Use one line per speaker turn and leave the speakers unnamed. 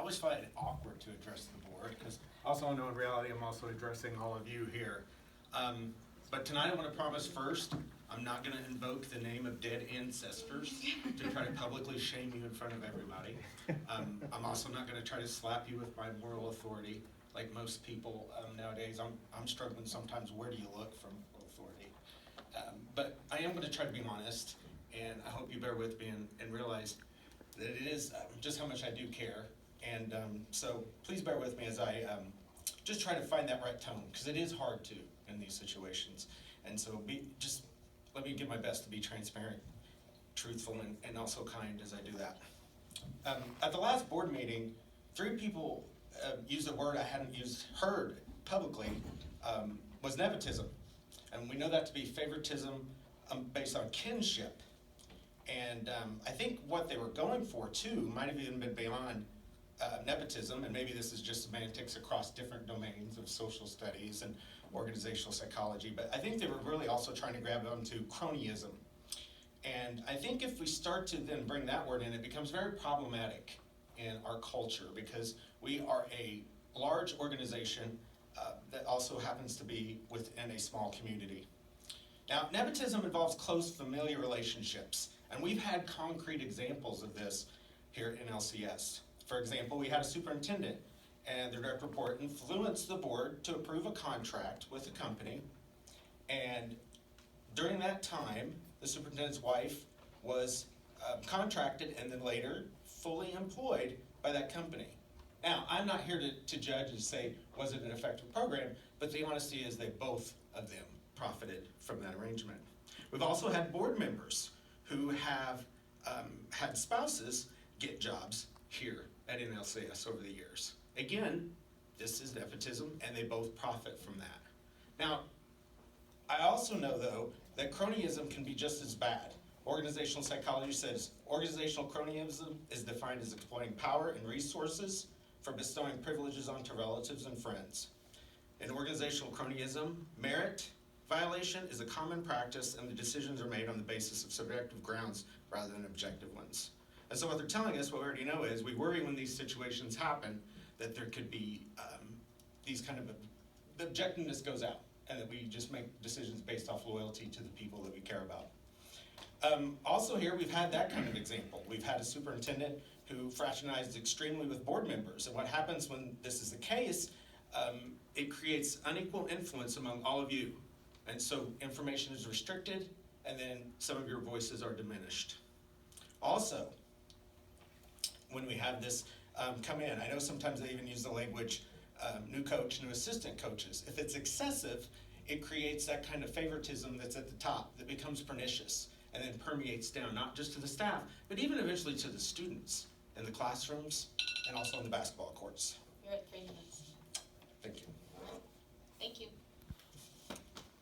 always find it awkward to address the board, because also know in reality I'm also addressing all of you here. But tonight I want to promise first, I'm not going to invoke the name of dead ancestors to try to publicly shame you in front of everybody. I'm also not going to try to slap you with my moral authority, like most people nowadays. I'm struggling sometimes, where do you look from moral authority? But I am going to try to be honest, and I hope you bear with me and realize that it is just how much I do care. And so please bear with me as I just try to find that right tone, because it is hard to in these situations. And so just let me give my best to be transparent, truthful, and also kind as I do that. At the last board meeting, 3 people used a word I hadn't heard publicly, was nepotism. And we know that to be favoritism based on kinship. And I think what they were going for, too, might have even been beyond nepotism, and maybe this is just semantics across different domains of social studies and organizational psychology, but I think they were really also trying to grab onto cronyism. And I think if we start to then bring that word in, it becomes very problematic in our culture, because we are a large organization that also happens to be within a small community. Now, nepotism involves close familiar relationships, and we've had concrete examples of this here in LCS. For example, we had a superintendent and their direct report influenced the board to approve a contract with a company, and during that time, the superintendent's wife was contracted and then later fully employed by that company. Now, I'm not here to judge and say, was it an effective program, but the honesty is they both of them profited from that arrangement. We've also had board members who have had spouses get jobs here at NLCS over the years. Again, this is nepotism, and they both profit from that. Now, I also know, though, that cronyism can be just as bad. Organizational psychology says organizational cronyism is defined as exploiting power and resources for bestowing privileges onto relatives and friends. In organizational cronyism, merit violation is a common practice, and the decisions are made on the basis of subjective grounds rather than objective ones. And so what they're telling us, what we already know, is we worry when these situations happen that there could be these kind of, the objectiveness goes out, and that we just make decisions based off loyalty to the people that we care about. Also here, we've had that kind of example. We've had a superintendent who fraternized extremely with board members, and what happens when this is the case, it creates unequal influence among all of you. And so information is restricted, and then some of your voices are diminished. Also, when we have this come in, I know sometimes they even use the language new coach, new assistant coaches. If it's excessive, it creates that kind of favoritism that's at the top that becomes pernicious and then permeates down, not just to the staff, but even eventually to the students in the classrooms and also on the basketball courts.
You're at 3 minutes.
Thank you.
Thank you.